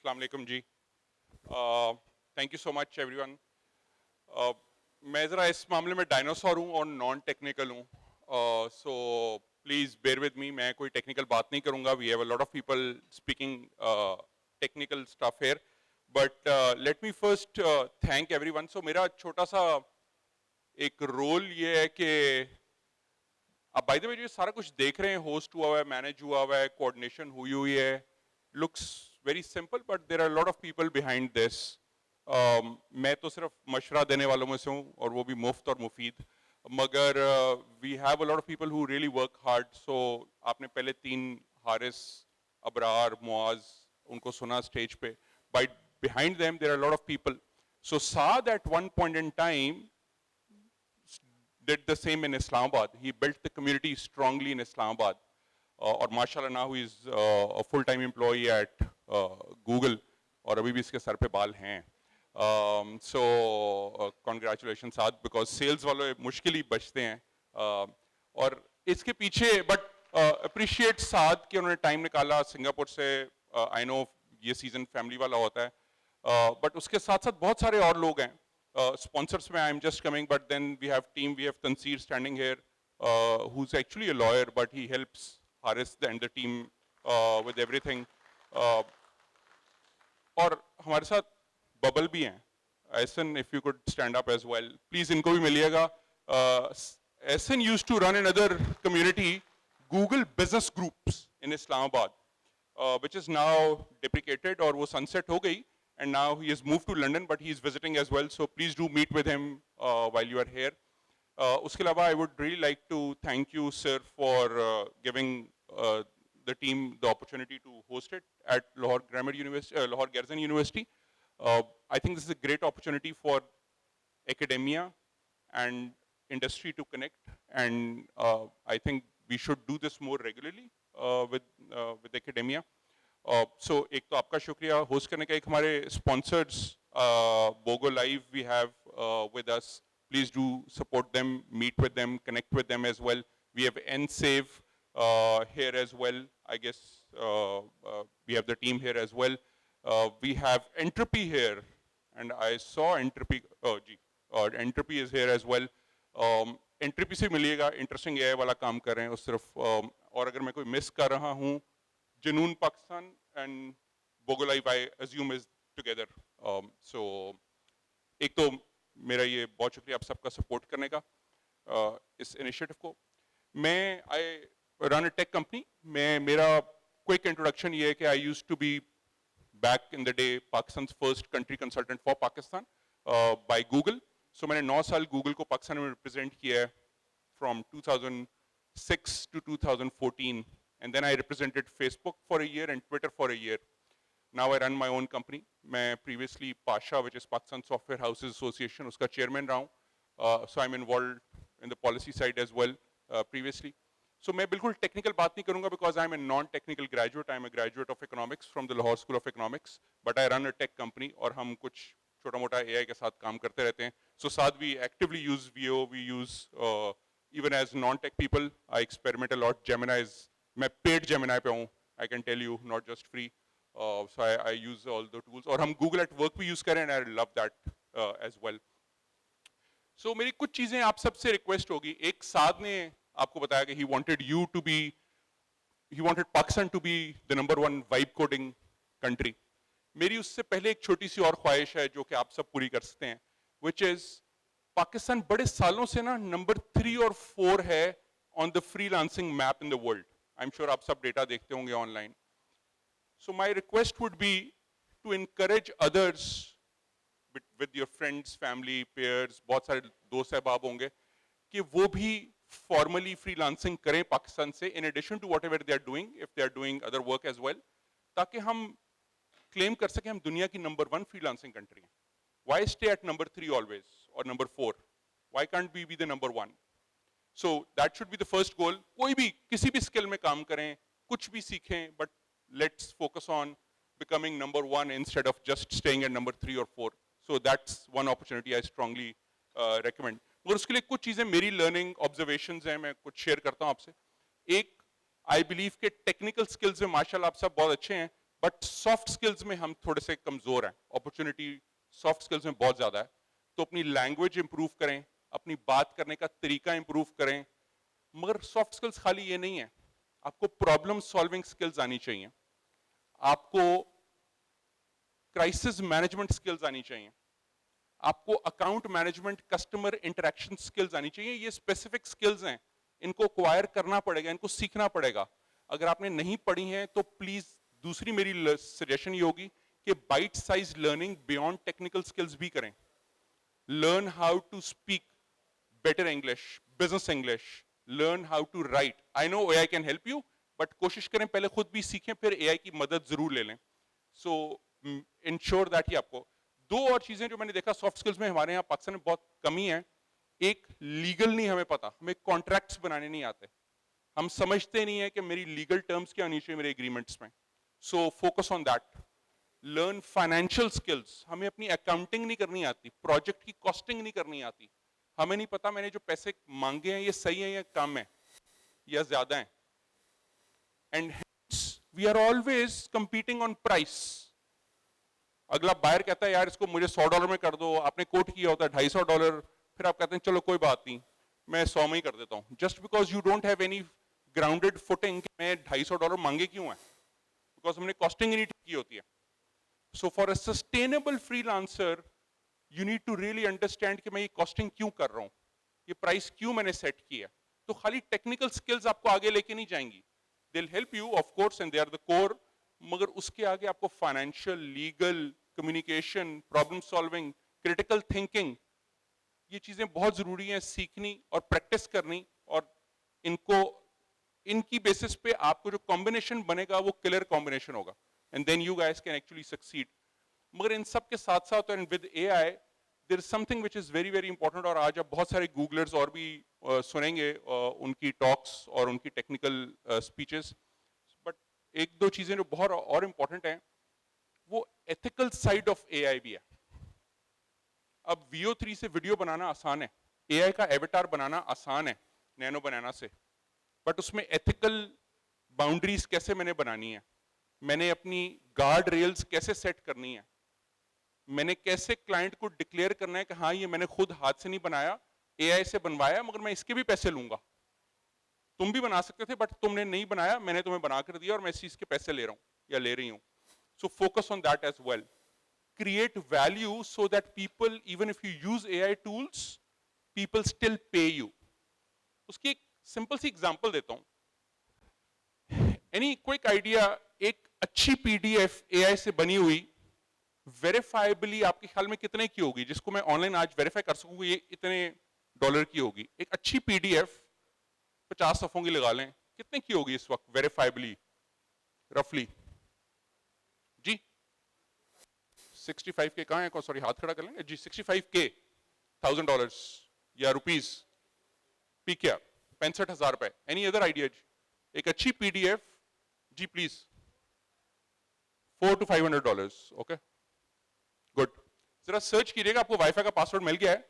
अस्सलाम वालेकुम जी। Thank you so much everyone. मैं ज़रा इस मामले में डायनासोर हूँ और नॉन टेक्निकल हूँ, so please bear with me. मैं कोई टेक्निकल बात नहीं करूँगा। We have a lot of people speaking technical stuff here, but let me first thank everyone. So मेरा छोटा सा एक रोल ये है कि अब बाय द वे जो सारा कुछ देख रहे हैं, होस्ट हुआ हुआ है, मैनेज हुआ हुआ है, कोऑर्डिनेशन हुई हुई है, looks very simple but there are lot of people behind this. मैं तो सिर्फ मशवरा देने वालों में से हूँ और वो भी मुफ्त और मुफीद, मगर we have a lot of people who really work hard. So आपने पहले तीन, हारिस, अबरार, मुआज, उनको सुना स्टेज पे, but behind them there are lot of people. So Saad at one point in time did the same in Islamabad. He built the community strongly in Islamabad. और माशाल्लाह now he is a full-time employee at Google और अभी भी इसके sir पे बाल हैं। So congratulations Saad, because sales वाले मुश्किल ही बचते हैं। और इसके पीछे but appreciate साद कि उन्होंने टाइम निकाला सिंगापुर से। I know ये सीजन फैमिली वाला होता है, but उसके साथ साथ बहुत सारे और लोग हैं। Sponsors में I'm just coming, but then we have team, we have Tansir standing here, who's actually a lawyer, but he helps Haris and the team with everything. और हमारे साथ बबल भी हैं। Ehsan, if you could stand up as well, please इनको भी मिलिएगा। Ehsan used to run another community, Google Business Groups in Islamabad, which is now deprecated और वो sunset हो गई, and now he has moved to London, but he is visiting as well, so please do meet with him while you are here. उसके अलावा I would really like to thank you, sir, for giving the team the opportunity to host it at Lahore Grammar University, Lahore Garrison University. I think this is a great opportunity for academia and industry to connect, and I think we should do this more regularly with academia. So एक तो आपका शुक्रिया host करने का। एक हमारे sponsors Bogo live we have with us, please do support them, meet with them, connect with them as well. We have Ensave here as well, I guess we have the team here as well. We have Entropy here, and I saw Entropy, Entropy is here as well. Entropy से मिलिएगा, interesting AI वाला काम कर रहे हैं उस तरफ। और अगर मैं कोई मिस कर रहा हूँ, Junoon Pakistan and Bogo Live I assume is together. So एक तो मेरा ये बहुत शुक्रिया आप सबका सपोर्ट करने का इस इनिशिएटिव को। मैं I run a tech company. मेरा quick introduction ये है कि I used to be back in the day Pakistan's first country consultant for Pakistan by Google. So मैंने 9 साल Google को पाकिस्तान में represent किया है from 2006 to 2014. And then I represented Facebook for a year and Twitter for a year. Now I run my own company. मैं previously Pasha, which is Pakistan Software Houses Association, उसका chairman रहा हूँ. So I'm involved in the policy side as well previously. So मैं बिल्कुल technical बात नहीं करूँगा because I'm a non-technical graduate. I'm a graduate of economics from the Lahore School of Economics. But I run a tech company और हम कुछ छोटा मोटा AI के साथ काम करते रहते हैं. So साथ we actively use VO, we use even as non-tech people, I experiment a lot. Gemini is, मैं paid Gemini पे हूँ, I can tell you, not just free. So I use all the tools. और हम Google at Work भी use करें and I love that as well. So मेरी कुछ चीजें आप सबसे request होगी। एक साथ ने आपको बताया कि he wanted Pakistan to be the #1 vibe coding country. मेरी उससे पहले एक छोटी सी और ख्वाहिश है जो कि आप सब पूरी कर सकते हैं, which is पाकिस्तान बड़े सालों से ना नंबर 3 और 4 है on the freelancing map in the world. I'm sure आप सब डेटा देखते होंगे online. So my request would be to encourage others with your friends, family, peers, बहुत सारे दोस्त अहबाब होंगे कि वो भी formally freelancing करें पाकिस्तान से, in addition to whatever they are doing, if they are doing other work as well, ताकि हम claim कर सकें हम दुनिया की #1 freelancing country हैं. Why stay at number 3 always or number 4? Why can't we be the #1? So that should be the first goal. कोई भी किसी भी skill में काम करें, कुछ भी सीखें, but let's focus on becoming #1 instead of just staying at number 3 or 4. So that's one opportunity I strongly recommend. और उसके लिए कुछ चीजें मेरी learning observations हैं, मैं कुछ share करता हूँ आपसे. एक, I believe कि technical skills में माशाल्लाह आप सब बहुत अच्छे हैं, बट सॉफ्ट स्किल्स में हम थोड़े से कमजोर हैं, अपॉर्चुनिटी सॉफ्ट स्किल्स में बहुत ज्यादा है। तो अपनी लैंग्वेज इंप्रूव करें, अपनी बात करने का तरीका इंप्रूव करें। मगर सॉफ्ट स्किल्स खाली ये नहीं है, आपको प्रॉब्लम सॉल्विंग स्किल्स आनी चाहिए, आपको क्राइसिस मैनेजमेंट स्किल्स आनी चाहिए, आपको account management customer interaction skills आनी चाहिए। ये स्पेसिफिक स्किल्स हैं, इनको एक्वायर करना पड़ेगा, इनको सीखना पड़ेगा। अगर आपने नहीं पढ़ी हैं तो प्लीज, दूसरी मेरी सजेशन ये होगी कि bite size learning beyond technical skills भी करें। Learn how to speak better English, business English, learn how to write. I know AI can help you, but कोशिश करें पहले खुद भी सीखें, फिर एआई की मदद जरूर ले लें। सो इंश्योर दैट ही आपको। दो और चीजें जो मैंने देखा सॉफ्ट स्किल्स में हमारे यहाँ पाकिस्तान में बहुत कमी है। एक, लीगल नहीं हमें पता, हमें कॉन्ट्रैक्ट्स बनाने नहीं आते, हम समझते नहीं है कि मेरी लीगल टर्म्स क्या होनी चाहिए मेरे एग्रीमेंट्स में। सो focus on that. Learn financial skills, हमें अपनी अकाउंटिंग नहीं करनी आती, प्रोजेक्ट की कॉस्टिंग नहीं करनी आती, हमें नहीं पता मैंने जो पैसे मांगे हैं ये सही है या कम है या ज्यादा है। And we are always competing on price. अगला बायर कहता है यार इसको मुझे $100 में कर दो, आपने कोट किया होता है $250, फिर आप कहते हैं चलो कोई बात नहीं मैं 100 में ही कर देता हूं। Just because you don't have any grounded footing, मैं $250 मांगे क्यों है, बिकॉज हमने कॉस्टिंग ही नहीं ठीक की होती है। So for a sustainable freelancer you need to really understand कि मैं ये कॉस्टिंग क्यों कर रहा हूं, ये प्राइस क्यों मैंने सेट किया। तो खाली टेक्निकल स्किल्स आपको आगे लेके नहीं जाएंगी, they will help you of course and they are the core, मगर उसके आगे आपको financial, legal, communication, problem solving, critical thinking, ये चीजें बहुत जरूरी हैं सीखनी और प्रैक्टिस करनी। और इनको, इनकी बेसिस पे आपको जो कॉम्बिनेशन बनेगा वो क्लियर कॉम्बिनेशन होगा, and then you guys can actually succeed. मगर इन सब के साथ साथ and with AI there is something which is very very important, और आज आप बहुत सारे गूगलर्स और भी सुनेंगे उनकी टॉक्स और उनकी टेक्निकल स्पीचेस। बट एक दो चीजें जो बहुत और इंपॉर्टेंट हैं, वो एथिकल साइड ऑफ एआई भी है। अब VO3 से वीडियो बनाना आसान है, एआई का एवेटार बनाना आसान है नैनो बनाना से, बट उसमें एथिकल बाउंड्रीज कैसे मैंने बनानी है, मैंने अपनी गार्ड रेल्स कैसे सेट करनी है, मैंने कैसे क्लाइंट को डिक्लेयर करना है कि हाँ ये मैंने खुद हाथ से नहीं बनाया, एआई से बनवाया, मगर मैं इसके भी पैसे लूंगा। तुम भी बना सकते थे बट तुमने नहीं बनाया, मैंने तुम्हें बना कर दिया और मैं इस चीज के पैसे ले रहा हूं या ले रही हूं। So focus on that as well. Create value so that people, even if you use AI tools, people still pay you. उसकी एक सिंपल सी एग्जांपल देता हूं। Any quick idea, एक अच्छी PDF AI से बनी हुई वेरीफाइबली आपके ख्याल में कितने की होगी, जिसको मैं ऑनलाइन आज वेरीफाई कर सकूं ये इतने डॉलर की होगी। एक अच्छी PDF 50 सफ़ों की लगा लें, कितने की होगी इस वक्त वेरीफाइबली, रफली जी? 65 के कहाँ है, सॉरी हाथ खड़ा कर लेंगे जी, 65 के $1000 या रुपीज पी क्या 65,000 रुपए। Any other idea? एक अच्छी PDF जी प्लीज $400 to $500। ओके गुड, जरा सर्च कीजिएगा, आपको वाईफाई का पासवर्ड मिल गया है।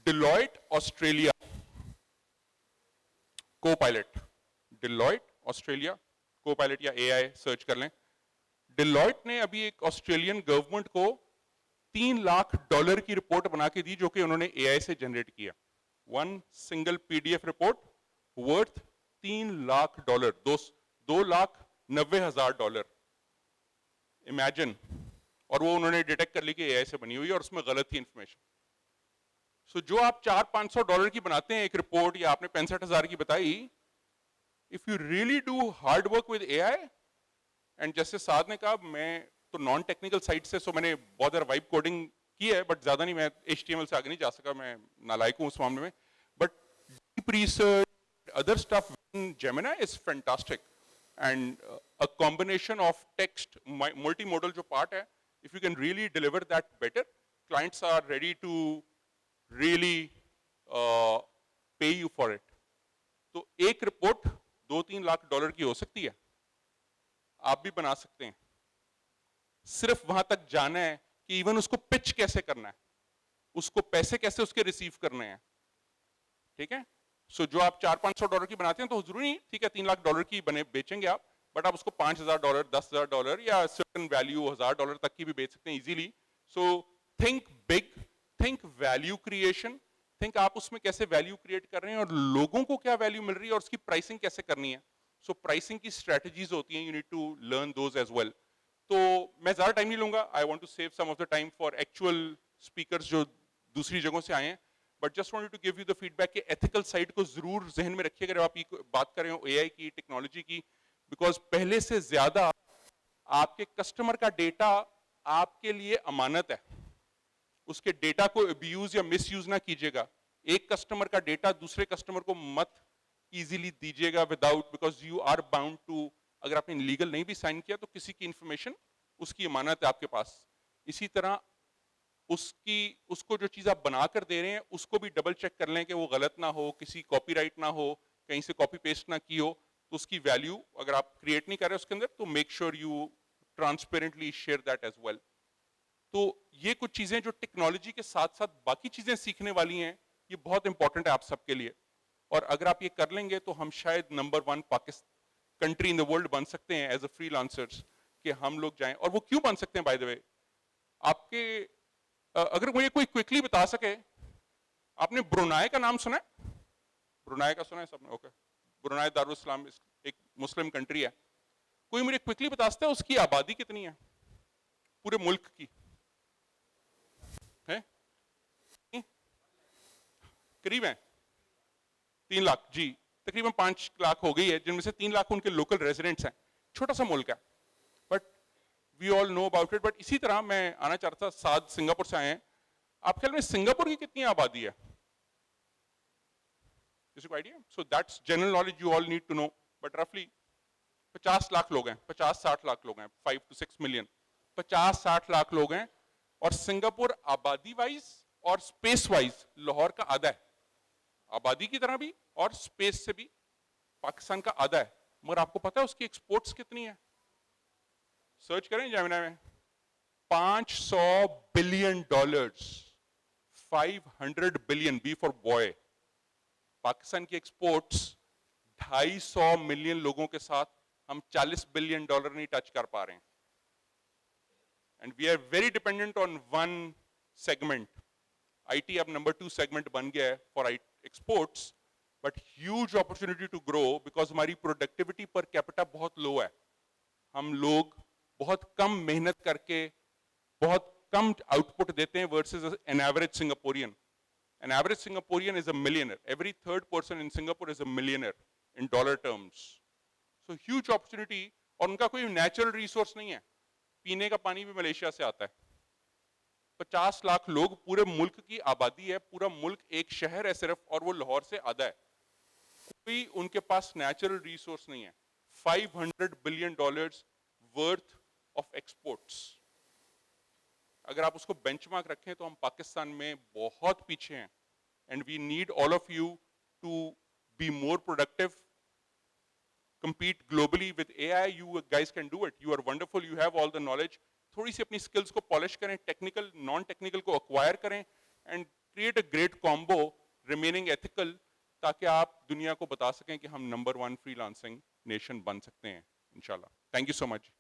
डिलॉयट ऑस्ट्रेलिया को पायलट, डिलॉयट ऑस्ट्रेलिया को पायलट या AI सर्च कर लें। डिलॉयट ने अभी एक ऑस्ट्रेलियन गवर्नमेंट को $3 लाख की रिपोर्ट बना के दी, जो कि उन्होंने AI से जनरेट किया। One single PDF report worth $3 lakh, 2,90,000 imagine. और वो उन्होंने डिटेक्ट कर ली कि AI से बनी हुई है और उसमें गलत थी इंफॉर्मेशन। सो जो आप $400-500 की बनाते हैं एक रिपोर्ट, या आपने 65,000 की बताई, if you really do hard work with AI, and जैसे साद ने कहा, मैं तो नॉन टेक्निकल साइड से, सो मैंने बहुत देर वाइब कोडिंग की है बट ज्यादा नहीं, मैं HTML से आगे नहीं जा सका, मैं नालायक हूं उस मामले में। But deep research, other stuff in Gemini is fantastic, and a combination of text multi model जो पार्ट है, if you can really deliver that better, clients are ready to really pay you for it. तो एक report $2-3 lakh की हो सकती है, आप भी बना सकते हैं। सिर्फ वहां तक जाना है कि इवन उसको पिच कैसे करना है, उसको पैसे कैसे उसके रिसीव करने हैं, ठीक है? सो जो आप $400-500 की बनाते हैं तो जरूरी नहीं ठीक है $3 लाख की बने बेचेंगे आप, बट आप उसको $5,000, $10,000 या सर्टन वैल्यू $1,000 तक की भी बेच सकते हैं easily. So think big, think value creation, think आप उसमें कैसे वैल्यू क्रिएट कर रहे हैं और लोगों को क्या वैल्यू मिल रही है और उसकी प्राइसिंग कैसे करनी है. सो प्राइसिंग की स्ट्रेटजीज होती हैं, you need to learn those as well. तो मैं ज्यादा टाइम नहीं लूंगा, I want to save some of the time for actual speakers जो दूसरी जगहों से आए हैं. But just wanted to give you the feedback कि एथिकल साइड को जरूर जहन में रखिएगा अगर आप ये बात कर रहे हो एआई की, टेक्नोलॉजी की, बिकॉज पहले से ज्यादा आपके कस्टमर का डेटा आपके लिए अमानत है. उसके डेटा को अब्यूज या मिसयूज ना कीजिएगा. एक कस्टमर का डेटा दूसरे कस्टमर को मत इजीली दीजिएगा without, because you are bound to, अगर आपने लीगल नहीं भी साइन किया तो किसी की इंफॉर्मेशन उसकी अमानत है आपके पास. इसी तरह उसको जो चीज आप बनाकर दे रहे हैं उसको भी डबल चेक कर लें कि वो गलत ना हो, किसी कॉपीराइट ना हो, कहीं से कॉपी पेस्ट ना की हो. तो उसकी वैल्यू अगर आप क्रिएट नहीं कर रहे उसके अंदर तो make sure you transparently share that as well. तो ये कुछ चीजें जो टेक्नोलॉजी के साथ साथ बाकी चीजें सीखने वाली हैं, ये बहुत इंपॉर्टेंट है आप सबके लिए. और अगर आप ये कर लेंगे तो हम शायद number 1 Pakistan country in the world बन सकते हैं एज अ फ्रीलांसर्स, कि हम लोग जाएं. और वो क्यों बन सकते हैं बाय द वे, आपके अगर मुझे कोई क्विकली बता सके, आपने ब्रुनाई का नाम सुना है? ब्रुनाई का सुना है सबने? ओके. ब्रुनाई दारुल इस्लाम एक मुस्लिम कंट्री है. कोई मुझे क्विकली बता सकता है उसकी आबादी कितनी है पूरे मुल्क की? है करीब है 3 लाख. जी, तकरीबन 5 लाख हो गई है, जिनमें से 3 लाख उनके लोकल रेजिडेंट्स हैं. छोटा सा मुल्क है, but we all know about it. But इसी तरह मैं आना चाहता था, साद सिंगापुर से आए हैं. आप ख्याल में सिंगापुर की कितनी आबादी है? किसी को idea? So that's general knowledge you all need to know. But रफली 50 लाख लोग हैं, 50-60 लाख लोग हैं, 5 to 6 मिलियन. 50-60 लाख लोग हैं. और सिंगापुर आबादी वाइज और स्पेस वाइज लाहौर का आधा है. आबादी की तरह भी और स्पेस से भी पाकिस्तान का आधा है. मगर आपको पता है उसकी एक्सपोर्ट्स कितनी है? सर्च करें जेमिनी में. $500 billion, 500 billion, B for boy. Pakistan की एक्सपोर्ट्स 250 मिलियन लोगों के साथ हम $40 बिलियन नहीं टच कर पा रहे हैं. And we are very dependent on one segment. IT अब नंबर 2 सेगमेंट बन गया है for exports, but huge opportunity to grow because हमारी प्रोडक्टिविटी पर कैपिटा बहुत लो है. हम लोग बहुत कम मेहनत करके बहुत कम आउटपुट देते हैं versus an average Singaporean. An average Singaporean is a millionaire. Every third person in Singapore is a millionaire in dollar terms. So huge opportunity. और उनका कोई नेचुरल रिसोर्स नहीं है. पीने का पानी भी मलेशिया से आता है. 50 लाख लोग, पूरे मुल्क की आबादी है, पूरा मुल्क एक शहर है सिर्फ, और वो लाहौर से आधा है. कोई उनके पास नेचुरल रिसोर्स नहीं है. $500 बिलियन वर्थ ऑफ एक्सपोर्ट्स. अगर आप उसको बेंचमार्क रखें तो हम पाकिस्तान में बहुत पीछे हैं. And we need all of you to be more productive, compete globally with AI. You guys can do it. You are wonderful. You have all the knowledge. थोड़ी सी अपनी स्किल्स को पॉलिश करें, टेक्निकल नॉन टेक्निकल को acquire करें, and create a great combo remaining ethical, ताकि आप दुनिया को बता सकें कि हम नंबर 1 फ्रीलांसिंग नेशन बन सकते हैं इंशाल्लाह. Thank you so much.